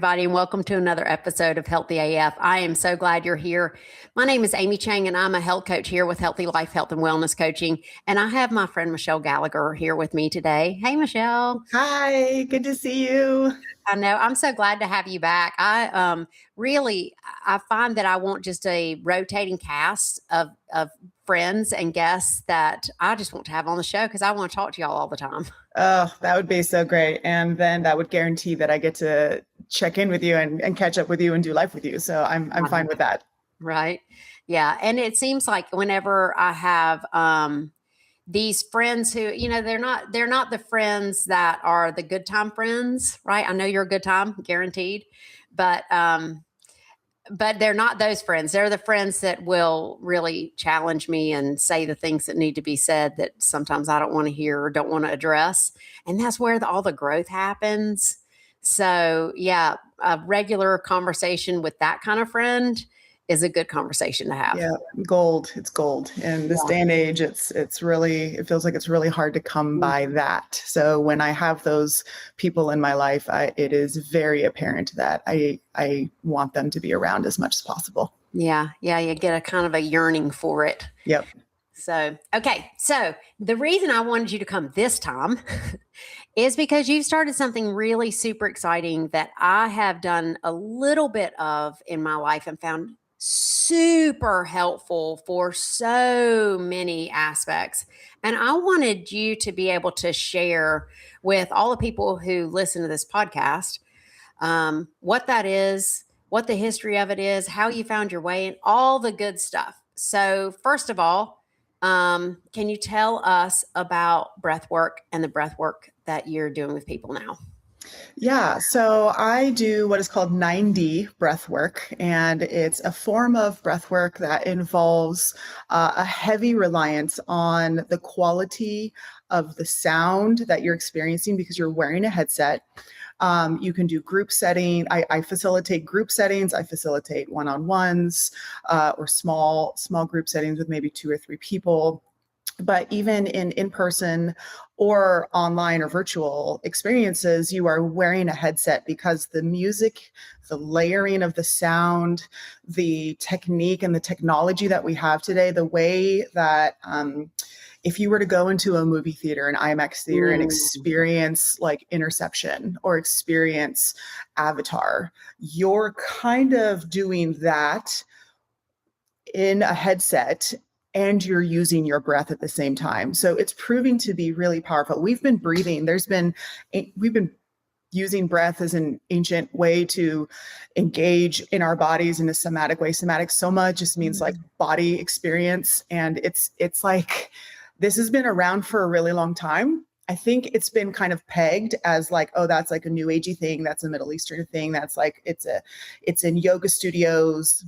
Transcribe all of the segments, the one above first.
everybody, and welcome to another episode of Healthy AF. I am so glad you're here. My name is Amy Chang, and I'm a health coach here with Healthy Life, Health, and Wellness Coaching. And I have my friend Michelle Gallagher here with me today. Hey, Michelle. Hi, good to see you. I know. I'm so glad to have you back. I find that I want just a rotating cast of friends and guests that I just want to have on the show because I want to talk to y'all all the time. Oh, that would be so great. And then that would guarantee that I get to check in with you and catch up with you and do life with you. So I'm fine with that. Right. Yeah. And it seems like whenever I have these friends who, they're not the friends that are the good time friends, right? I know you're a good time, guaranteed, but they're not those friends. They're the friends that will really challenge me and say the things that need to be said that sometimes I don't want to hear or don't want to address. And that's where all the growth happens. So yeah, a regular conversation with that kind of friend is a good conversation to have. Yeah, gold. It's gold. In this day and age, it feels like it's really hard to come by that. So when I have those people in my life, it is very apparent that I want them to be around as much as possible. Yeah. You get a kind of a yearning for it. Yep. So, okay. So the reason I wanted you to come this time is because you've started something really super exciting that I have done a little bit of in my life and found super helpful for so many aspects. And I wanted you to be able to share with all the people who listen to this podcast what that is, what the history of it is, how you found your way, and all the good stuff. So first of all, can you tell us about breath work and the breath work that you're doing with people now? Yeah, so I do what is called 9D breath work, and it's a form of breath work that involves a heavy reliance on the quality of the sound that you're experiencing because you're wearing a headset. You can do group setting. I facilitate group settings. I facilitate one-on-ones or small group settings with maybe 2 or 3 people. But even in person or online or virtual experiences, you are wearing a headset because the music, the layering of the sound, the technique and the technology that we have today, the way that if you were to go into a movie theater, an IMAX theater, and experience like Interception or experience Avatar, you're kind of doing that in a headset and you're using your breath at the same time. So it's proving to be really powerful. We've been breathing. We've been using breath as an ancient way to engage in our bodies in a somatic way. Somatic, soma just means like body experience. And it's like, this has been around for a really long time. I think it's been kind of pegged as like, oh, that's like a new agey thing. That's a Middle Eastern thing. That's like, it's in yoga studios.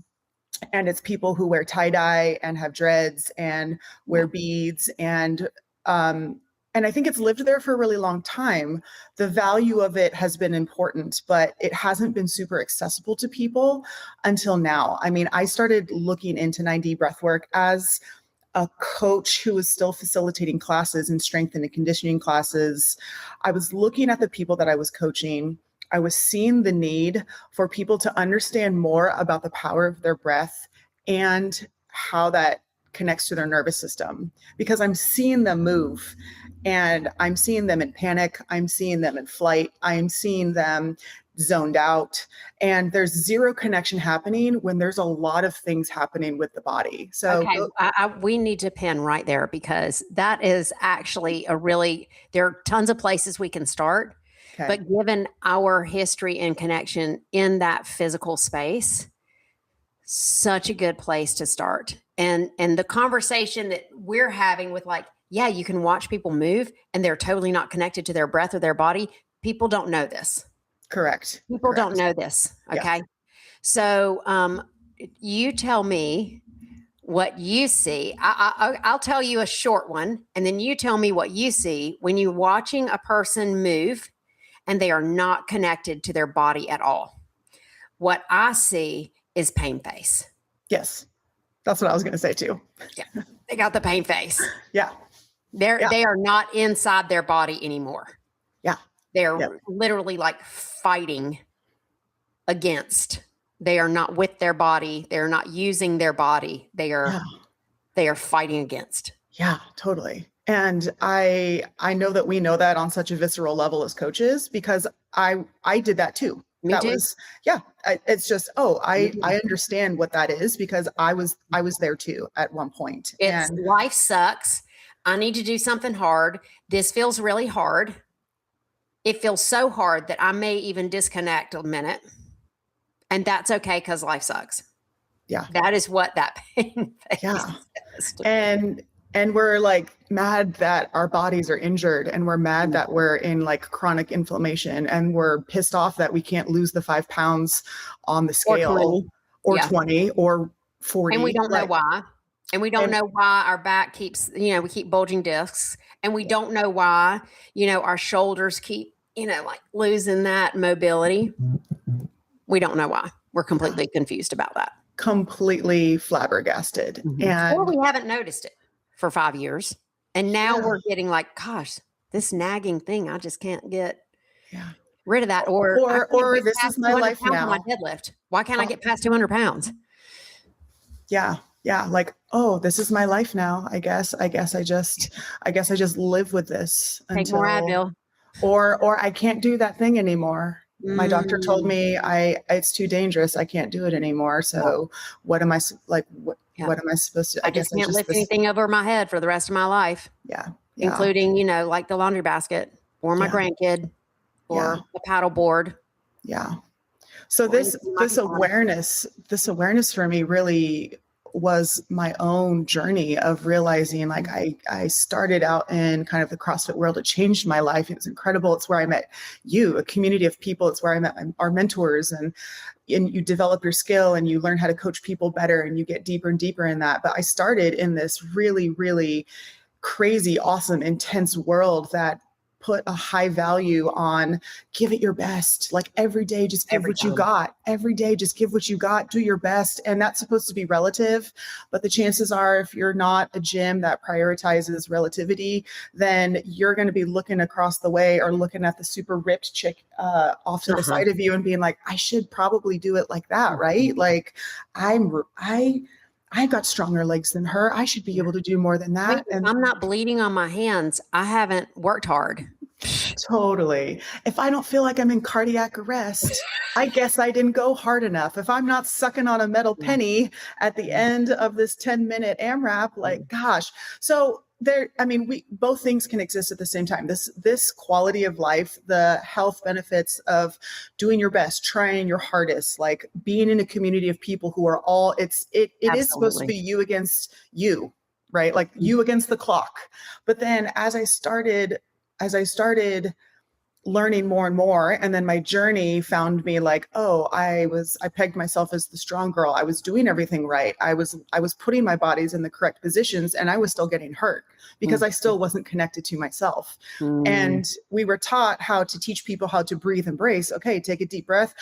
And it's people who wear tie-dye and have dreads and wear beads. And I think it's lived there for a really long time. The value of it has been important, but it hasn't been super accessible to people until now. I mean, I started looking into 9D breathwork as a coach who was still facilitating classes and strength and conditioning classes. I was looking at the people that I was coaching. I was seeing the need for people to understand more about the power of their breath and how that connects to their nervous system, because I'm seeing them move and I'm seeing them in panic. I'm seeing them in flight. I'm seeing them zoned out, and there's zero connection happening when there's a lot of things happening with the body. So okay, we need to pin right there because that is actually there are tons of places we can start. Okay. But given our history and connection in that physical space, such a good place to start. And the conversation that we're having with like, yeah, you can watch people move and they're totally not connected to their breath or their body. People don't know this. Correct. People don't know this. Okay. Yeah. So you tell me what you see. I'll tell you a short one, and then you tell me what you see when you're watching a person move and they are not connected to their body at all. What I see is pain face. Yes. That's what I was going to say too. Yeah. They got the pain face. Yeah. They are not inside their body anymore. Yeah. They're literally like fighting against. They are not with their body. They're not using their body. They are fighting against. Yeah, totally. And I know that we know that on such a visceral level as coaches, because I did that too. Me too. It's just, I understand what that is, because I was there too at one point. It's life sucks. I need to do something hard. This feels really hard. It feels so hard that I may even disconnect a minute. And that's okay, because life sucks. Yeah. That is what that pain is. And we're like mad that our bodies are injured, and we're mad that we're in like chronic inflammation, and we're pissed off that we can't lose the 5 pounds on the scale, or 20 or 40. And we don't know why. And we don't know why our back keeps, we keep bulging discs, and we don't know why, our shoulders keep, like losing that mobility. We don't know why. We're completely confused about that. Completely flabbergasted. Or we haven't noticed it for 5 years. And now we're getting like, gosh, this nagging thing, I just can't get rid of that. Or this is my life now. On my deadlift. Why can't I get past 200 pounds? Yeah. Like, this is my life now. I guess I just live with this. Take more Advil. Or I can't do that thing anymore. My doctor told me it's too dangerous. I can't do it anymore. So what am I like? What am I supposed to? I just can't lift anything over my head for the rest of my life. Yeah. Including, like the laundry basket, or my grandkid, or the paddle board. Yeah. So this awareness for me really was my own journey of realizing, like, I started out in kind of the CrossFit world. It changed my life. It was incredible. It's where I met you, a community of people. It's where I met our mentors, and you develop your skill, and you learn how to coach people better, and you get deeper and deeper in that. But I started in this really, really crazy, awesome, intense world that put a high value on give it your best. Like every day, just give what you got. Every day, just give what you got, do your best. And that's supposed to be relative. But the chances are, if you're not a gym that prioritizes relativity, then you're going to be looking across the way, or looking at the super ripped chick off to the side of you, and being like, I should probably do it like that, right? Like I've got stronger legs than her. I should be able to do more than that. And I'm not bleeding on my hands. I haven't worked hard. Totally. If I don't feel like I'm in cardiac arrest, I guess I didn't go hard enough. If I'm not sucking on a metal penny at the end of this 10-minute AMRAP, like, gosh. So both things can exist at the same time. This quality of life, the health benefits of doing your best, trying your hardest, like being in a community of people who are all, it is supposed to be you against you, right? Like you against the clock. But then as I started learning more and more, and then my journey found me like, I pegged myself as the strong girl. I was doing everything right. I was putting my bodies in the correct positions, and I was still getting hurt because I still wasn't connected to myself. And we were taught how to teach people how to breathe and brace. Okay, take a deep breath.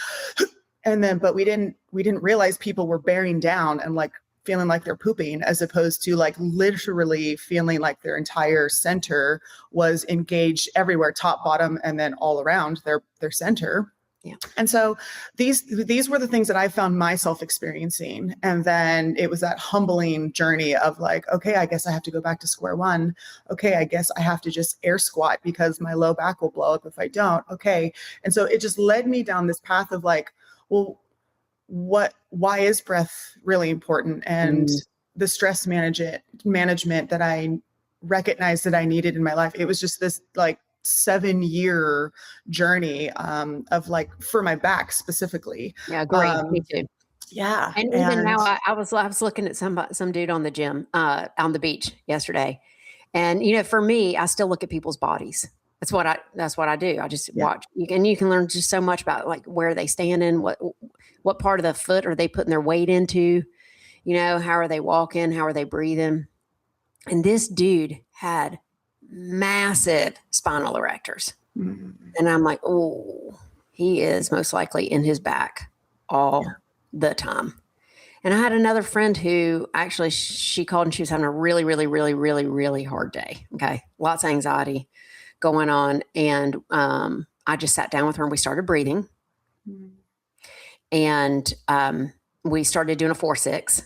And then, but we didn't realize people were bearing down and like feeling like they're pooping, as opposed to like literally feeling like their entire center was engaged everywhere, top, bottom, and then all around their center. Yeah. And so these were the things that I found myself experiencing. And then it was that humbling journey of like, okay, I guess I have to go back to square one. Okay, I guess I have to just air squat because my low back will blow up if I don't. Okay. And so it just led me down this path of like, well, why is breath really important? And the stress management that I recognized that I needed in my life. It was just this like 7-year journey of like, for my back specifically. Yeah, great. Me too. Yeah. And even now I was looking at some dude on the gym, on the beach yesterday. And, for me, I still look at people's bodies. That's what I do. I just watch, and you can learn just so much about like where they stand in, what part of the foot are they putting their weight into, how are they walking? How are they breathing? And this dude had massive spinal erectors. And I'm like, oh, he is most likely in his back all the time. And I had another friend who actually, she called and she was having a really, really, really, really, really hard day. Okay. Lots of anxiety going on. And I just sat down with her and we started breathing. And we started doing a 4-6.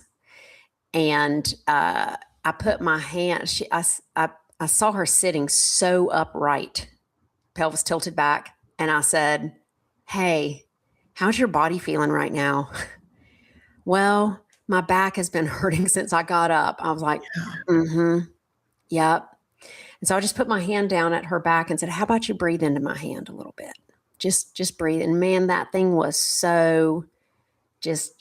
And I put my hand, I saw her sitting so upright, pelvis tilted back. And I said, "Hey, how's your body feeling right now?" "Well, my back has been hurting since I got up." I was like, yep. And so I just put my hand down at her back and said, "How about you breathe into my hand a little bit? Just breathe." And man, that thing was so just,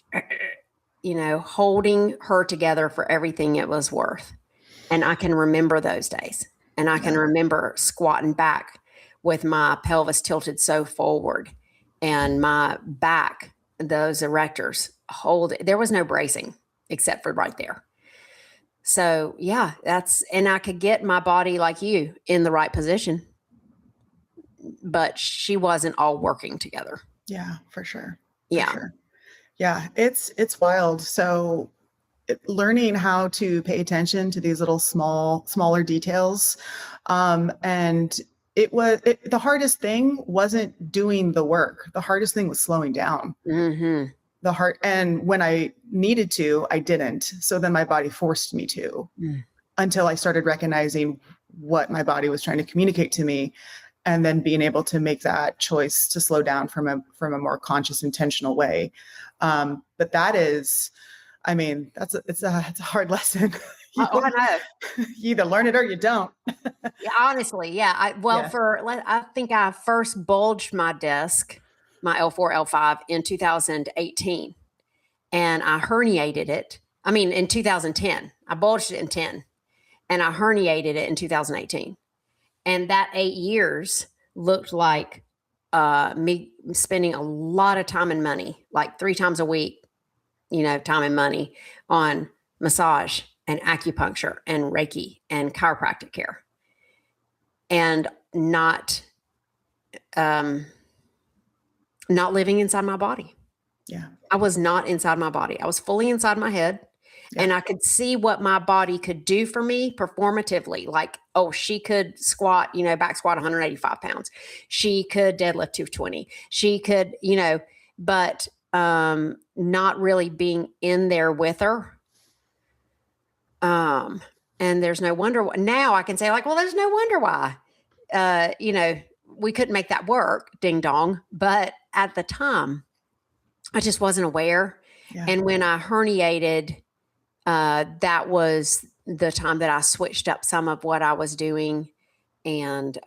holding her together for everything it was worth. And I can remember those days. And I can remember squatting back with my pelvis tilted so forward and my back, those erectors there was no bracing except for right there. So yeah, and I could get my body like you in the right position, but she wasn't all working together. Yeah, for sure. Yeah. Sure. Yeah, it's wild. So learning how to pay attention to these little smaller details. And the hardest thing wasn't doing the work. The hardest thing was slowing down. Mm-hmm. And when I needed to, I didn't. So then my body forced me to until I started recognizing what my body was trying to communicate to me, and then being able to make that choice to slow down from a more conscious, intentional way. But that is, I mean, it's a hard lesson. I know. You either learn it or you don't. Yeah, honestly, yeah. I think I first bulged my disc, my L4, L5 in 2018, and I herniated it. I mean, in 2010, I bulged it in 10, and I herniated it in 2018. And that 8 years looked like me spending a lot of time and money, like 3 times a week, time and money on massage and acupuncture and Reiki and chiropractic care, and not living inside my body. Yeah. I was not inside my body. I was fully inside my head. Yeah. And I could see what my body could do for me performatively. Like, oh, she could squat, back squat 185 pounds. She could deadlift 220. She could, but not really being in there with her. And there's no wonder why. Now I can say like, well, there's no wonder why, we couldn't make that work, ding dong. But at the time, I just wasn't aware. Yeah. And when I herniated, that was the time that I switched up some of what I was doing and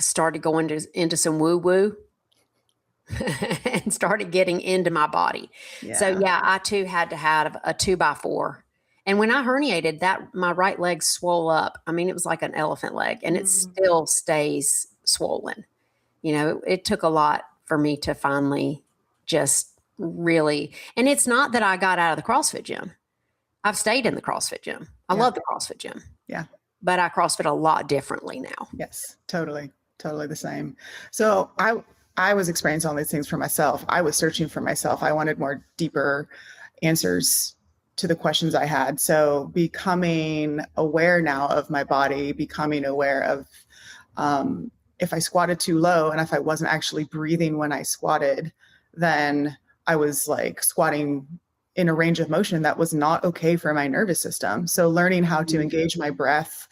started going into some woo-woo and started getting into my body. Yeah. So yeah, I too had to have a 2x4. And when I herniated, my right leg swole up. I mean, it was like an elephant leg, and it still stays swollen. It took a lot for me to finally just really, and it's not that I got out of the CrossFit gym. I've stayed in the CrossFit gym. I love the CrossFit gym. Yeah. But I CrossFit a lot differently now. Yes, totally. Totally the same. So I was experiencing all these things for myself. I was searching for myself. I wanted more deeper answers to the questions I had. So becoming aware now of my body, becoming aware of if I squatted too low and if I wasn't actually breathing when I squatted, then I was like squatting in a range of motion that was not okay for my nervous system. So learning how to engage my breath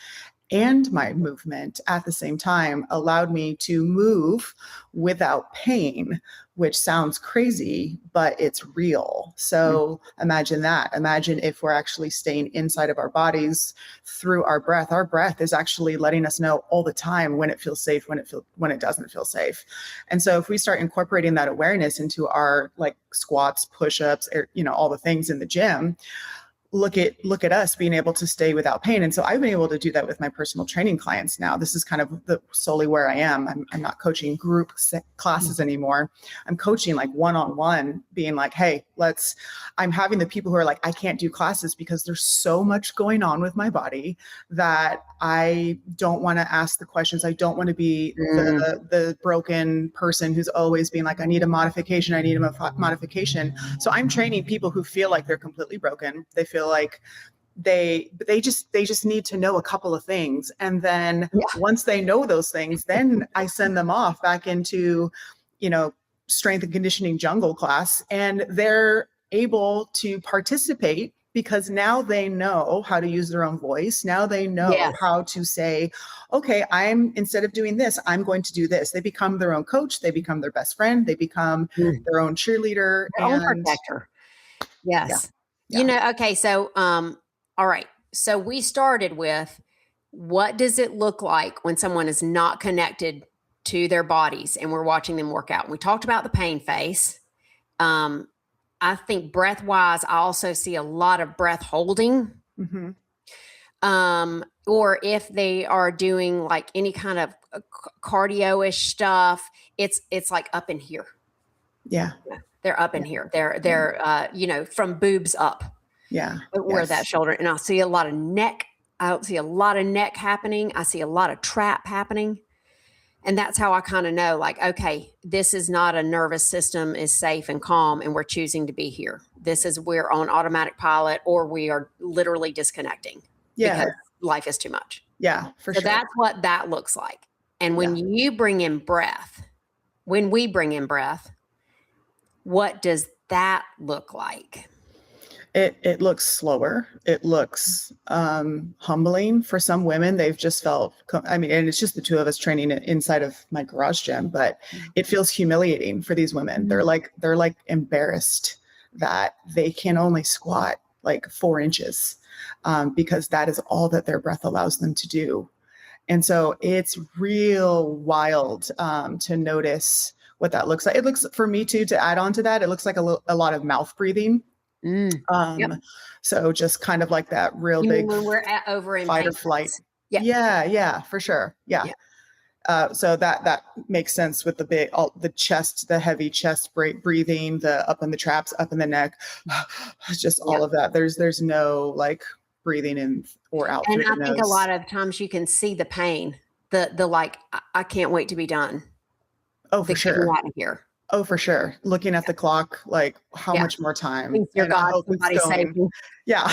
and my movement at the same time allowed me to move without pain, which sounds crazy, but it's real. So imagine that. Imagine if we're actually staying inside of our bodies through our breath. Our breath is actually letting us know all the time when it feels safe, when it doesn't feel safe. And so if we start incorporating that awareness into our like squats, push-ups, all the things in the gym, look at us being able to stay without pain. And so I've been able to do that with my personal training clients now. This is kind of solely where I am. I'm not coaching group classes anymore. I'm coaching like one-on-one, being like, hey, I'm having the people who are like, I can't do classes because there's so much going on with my body that I don't want to ask the questions. I don't want to be the broken person who's always being like, I need a modification. I need a modification. So I'm training people who feel like they're completely broken. They feel like they just need to know a couple of things. And then once they know those things, then I send them off back into, strength and conditioning jungle class, and they're able to participate because now they know how to use their own voice. Now they know how to say, okay, instead of doing this, I'm going to do this. They become their own coach. They become their best friend. They become their own cheerleader. Their own protector. Yes. Yeah. Okay. So, all right. So we started with, what does it look like when someone is not connected to their bodies and we're watching them work out? We talked about the pain face. I think breath wise, I also see a lot of breath holding. Or if they are doing like any kind of cardio-ish stuff, it's like up in here. Yeah. They're up in here. They're from boobs up. Yeah. Where that shoulder. And I see a lot of neck. I don't see a lot of neck happening. I see a lot of trap happening. And that's how I kind of know, like, okay, this is not a nervous system is safe and calm and we're choosing to be here. This is we're on automatic pilot or we are literally disconnecting because life is too much. Yeah, for sure. So that's what that looks like. And when you bring in breath, when we bring in breath, what does that look like? It looks slower. It looks humbling for some women. They've just felt, and it's just the two of us training inside of my garage gym, but it feels humiliating for these women. They're like embarrassed that they can only squat like 4 inches because that is all that their breath allows them to do. And so it's real wild to notice what that looks like. It looks, for me too, to add on to that, it looks like a lot of mouth breathing. So just kind of like that real big when we're over in fight or flight. Yeah, for sure. So that makes sense with the chest, the heavy chest breathing, the up in the traps, up in the neck, just all of that. There's no like breathing in or out. And I think a lot of times you can see the pain, the like, I can't wait to be done. Oh, for sure. Out of here. Oh, for sure. Looking at the clock, like how much more time? Dear God, somebody save me. Yeah.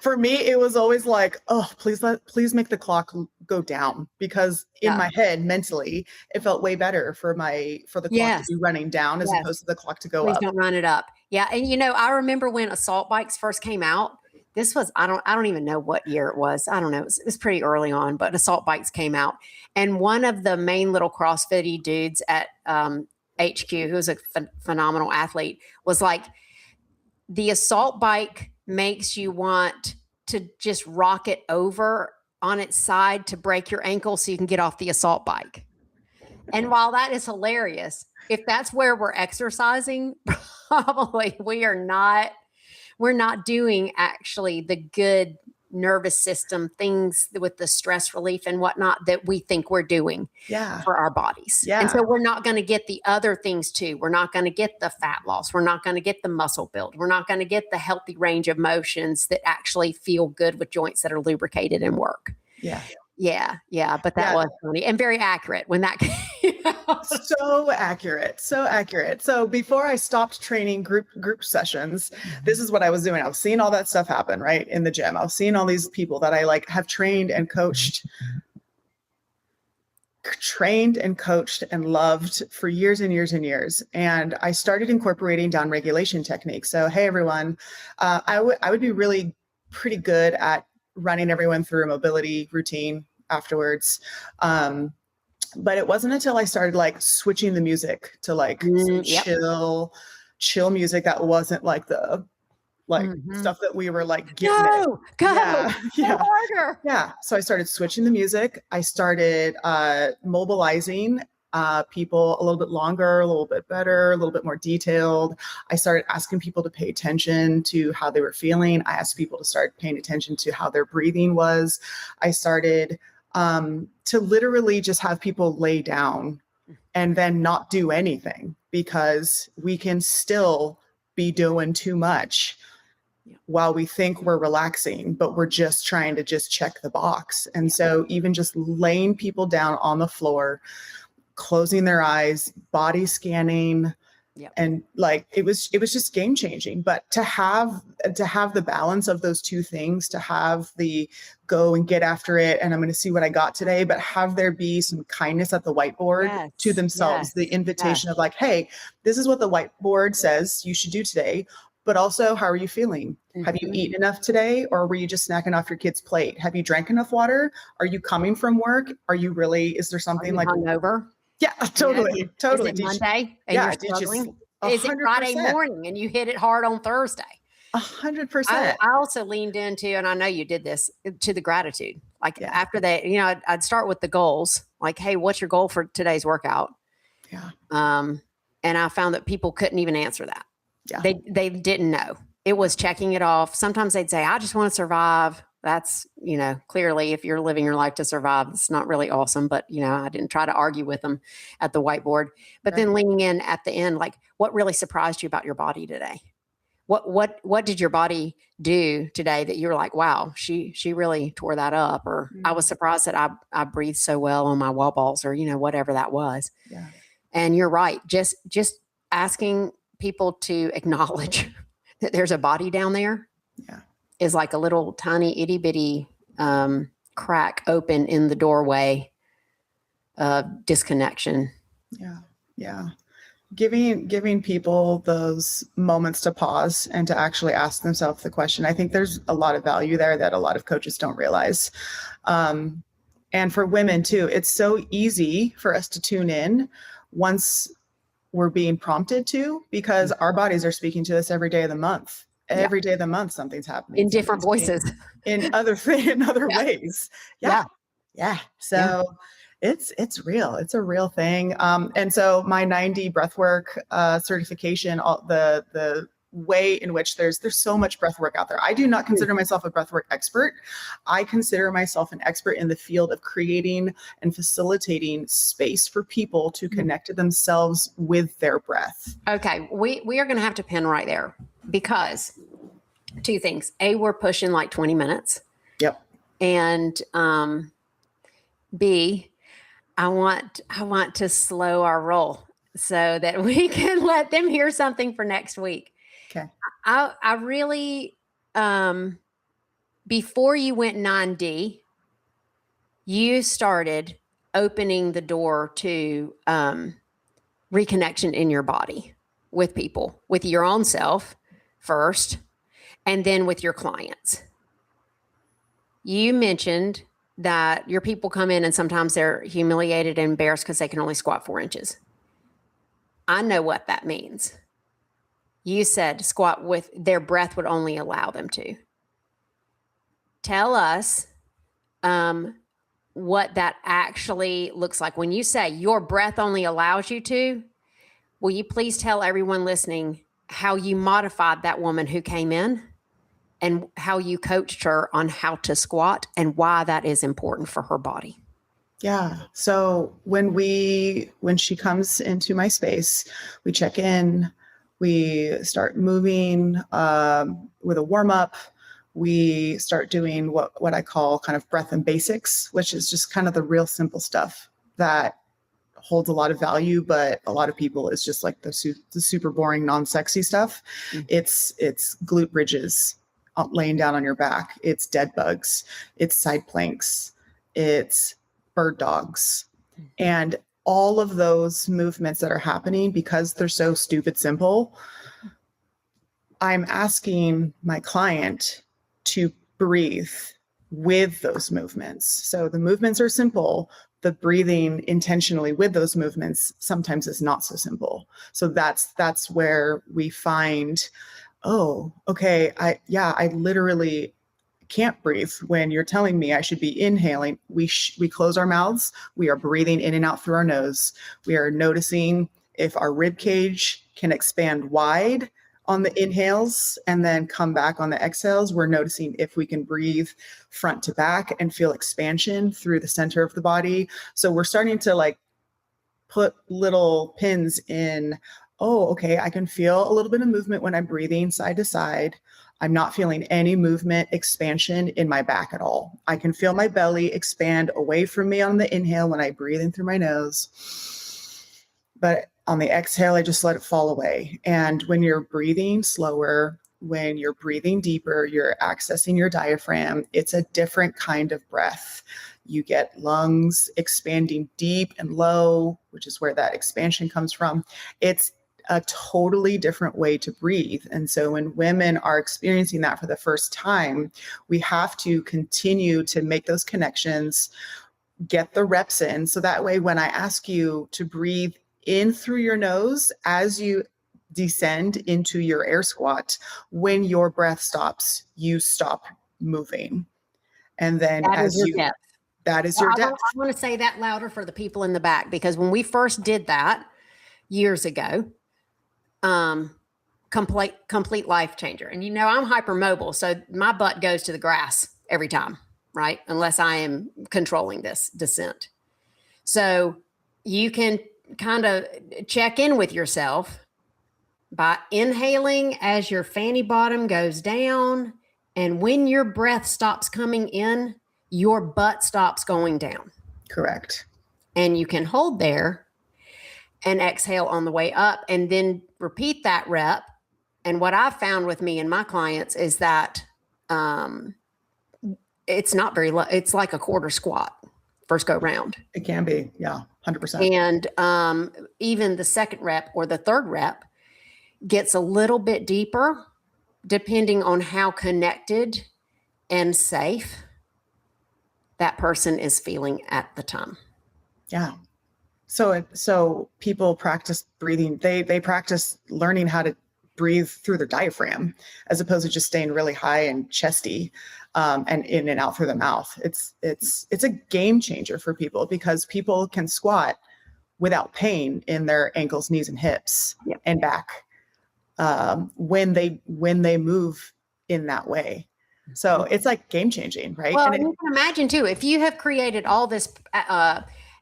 For me, it was always like, oh, please make the clock go down, because in my head, mentally, it felt way better for the clock to be running down as opposed to the clock to go up. Please don't run it up. Yeah. And I remember when assault bikes first came out. This was, I don't even know what year it was. I don't know. It was pretty early on, but assault bikes came out. And one of the main little CrossFit dudes at HQ, who was a phenomenal athlete, was like, the assault bike makes you want to just rock it over on its side to break your ankle so you can get off the assault bike. And while that is hilarious, if that's where we're exercising, probably we're not doing actually the good nervous system things with the stress relief and whatnot that we think we're doing for our bodies. And so we're not going to get the other things too. We're not going to get the fat loss. We're not going to get the muscle build. We're not going to get the healthy range of motions that actually feel good with joints that are lubricated and work. Yeah. But that was funny and very accurate when that came out. So accurate. So before I stopped training group sessions, this is what I was doing. I was seeing all that stuff happen right in the gym. I was seeing all these people that I have trained and coached and loved for years and years and years. And I started incorporating down regulation techniques. So, hey, everyone, I would be really pretty good at running everyone through a mobility routine afterwards. But it wasn't until I started switching the music to chill music that wasn't like the stuff that we were getting go harder. So I started switching the music. I started mobilizing people a little bit longer, a little bit better, a little bit more detailed. I started asking people to pay attention to how they were feeling. I asked people to start paying attention to how their breathing was. I started to literally just have people lay down and then not do anything, because we can still be doing too much while we think we're relaxing, but we're just trying to just check the box. And so even just laying people down on the floor, closing their eyes, body scanning, Yep. And like, it was just game changing. But to have the balance of those two things, to have the go and get after it, and I'm going to see what I got today, but have there be some kindness at the whiteboard to Yes. themselves, the Yes. invitation Yes. of like, hey, this is what the whiteboard says you should do today. But also, how are you feeling? Have you Mhm. eaten enough today, or were you just snacking off your kid's plate? Have you drank enough water? Are you coming from work? Are you really, is there Are something you like, hungover? yeah, You know, is totally. it Monday and you're Yeah, did you struggling? Is it Friday 100%, morning and you hit it hard on Thursday? I 100%. also leaned into, and I know you did this, to the gratitude. Like Yeah, after that, I'd start with the goals. Like, hey, what's your goal for today's workout? yeah, Um, and I found that people couldn't even answer that. yeah, They didn't know. It was checking it off. Sometimes they'd say, I just want to survive. That's, clearly if you're living your life to survive, it's not really awesome. But, I didn't try to argue with them at the whiteboard. But right. then leaning in at the end, like, what really surprised you about your body today? What did your body do today that you were like, wow, she really tore that up? Or I was surprised that I breathed so well on my wall balls, or, whatever that was. Yeah, And you're right. Just asking people to acknowledge that there's a body down there yeah, is like a little tiny itty bitty crack open in the doorway of disconnection. yeah, yeah. Giving people those moments to pause and to actually ask themselves the question. I think there's a lot of value there that a lot of coaches don't realize. And for women too, it's so easy for us to tune in once we're being prompted to, because our bodies are speaking to us every day of the month. Yeah. Every day of the month, something's happening. In different Something's voices. in other Yeah. ways. Yeah. Yeah. So it's real. It's a real thing. And so my 90 breathwork certification, all the way in which there's so much breathwork out there. I do not consider myself a breathwork expert. I consider myself an expert in the field of creating and facilitating space for people to connect to themselves with their breath. Okay. We are going to have to pin right there, because two things. A, we're pushing like 20 minutes. Yep. And B, I want to slow our roll so that we can let them hear something for next week. Okay. I really, before you went 9D, you started opening the door to reconnection in your body with people, with your own self first, and then with your clients. You mentioned that your people come in and sometimes they're humiliated and embarrassed because they can only squat 4 inches. I know what that means. You said squat with their breath would only allow them to. Tell us what that actually looks like. When you say your breath only allows you to, will you please tell everyone listening how you modified that woman who came in and how you coached her on how to squat and why that is important for her body? Yeah. So when she comes into my space, we check in, we start moving with a warm up. We start doing what I call kind of breath and basics, which is just kind of the real simple stuff that holds a lot of value, but a lot of people is just like the super boring, non-sexy stuff. Mm-hmm. It's glute bridges, laying down on your back. It's dead bugs. It's side planks. It's bird dogs. And all of those movements that are happening, because they're so stupid simple, I'm asking my client to breathe with those movements. So the movements are simple. The breathing intentionally with those movements sometimes is not so simple. So that's where we find, oh, okay, I literally can't breathe when you're telling me I should be inhaling. We close our mouths. We are breathing in and out through our nose. We are noticing if our rib cage can expand wide on the inhales and then come back on the exhales. We're noticing if we can breathe front to back and feel expansion through the center of the body. So we're starting to like put little pins in, oh, okay, I can feel a little bit of movement when I'm breathing side to side. I'm not feeling any movement, expansion in my back at all. I can feel my belly expand away from me on the inhale when I breathe in through my nose. But On the exhale, I just let it fall away. And when you're breathing slower, when you're breathing deeper, you're accessing your diaphragm. It's a different kind of breath. You get lungs expanding deep and low, which is where that expansion comes from. It's a totally different way to breathe. And so when women are experiencing that for the first time, we have to continue to make those connections, get the reps in. So that way, when I ask you to breathe in through your nose as you descend into your air squat, when your breath stops, you stop moving. And then That is as your you, depth. that is Well, your I depth. want to say that louder for the people in the back, because when we first did that years ago, complete life changer. And I'm hypermobile, so my butt goes to the grass every time, right? Unless I am controlling this descent. So you can kind of check in with yourself by inhaling as your fanny bottom goes down. And when your breath stops coming in, your butt stops going down. Correct. And you can hold there and exhale on the way up, and then repeat that rep. And what I've found with me and my clients is that it's not very low. It's like a quarter squat first go round. It can be. Yeah. 100%. And even the second rep or the third rep gets a little bit deeper depending on how connected and safe that person is feeling at the time. Yeah. So people practice breathing. They practice learning how to breathe through their diaphragm as opposed to just staying really high and chesty, and in and out through the mouth. It's a game changer for people, because people can squat without pain in their ankles, knees, and hips and back, when they move in that way. So it's like game changing, right? Well, And you can imagine too, if you have created all this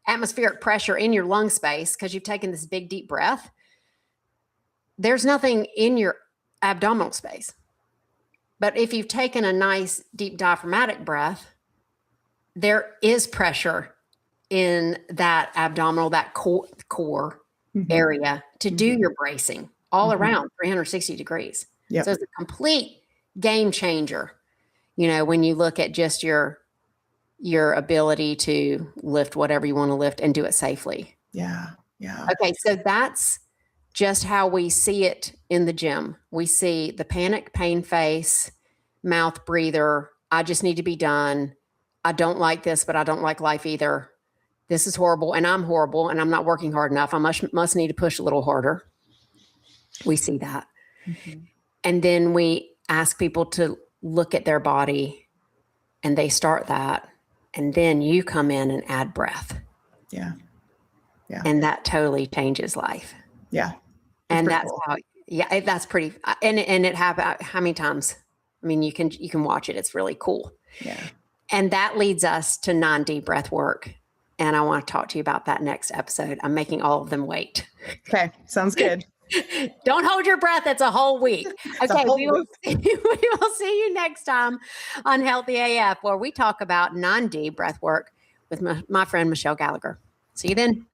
atmospheric pressure in your lung space because you've taken this big deep breath, there's nothing in your abdominal space. But if you've taken a nice deep diaphragmatic breath, there is pressure in that abdominal, that core area to do your bracing all around 360 degrees. Yep. So it's a complete game changer, when you look at just your ability to lift whatever you want to lift and do it safely. Yeah. Yeah. Okay. So that's just how we see it in the gym. We see the panic, pain face, mouth breather. I just need to be done. I don't like this, but I don't like life either. This is horrible, and I'm horrible, and I'm not working hard enough. I must need to push a little harder. We see that. And then we ask people to look at their body, and they start that. And then you come in and add breath. Yeah. Yeah. And that totally changes life. Yeah. And that's cool. That's pretty, and it happened how many times? I mean, you can watch it. It's really cool. Yeah. And that leads us to 9D breath work. And I want to talk to you about that next episode. I'm making all of them wait. Okay. Sounds good. Don't hold your breath. It's a whole week. Okay. We will see you next time on Healthy AF, where we talk about 9D breath work with my friend, Michelle Gallagher. See you then.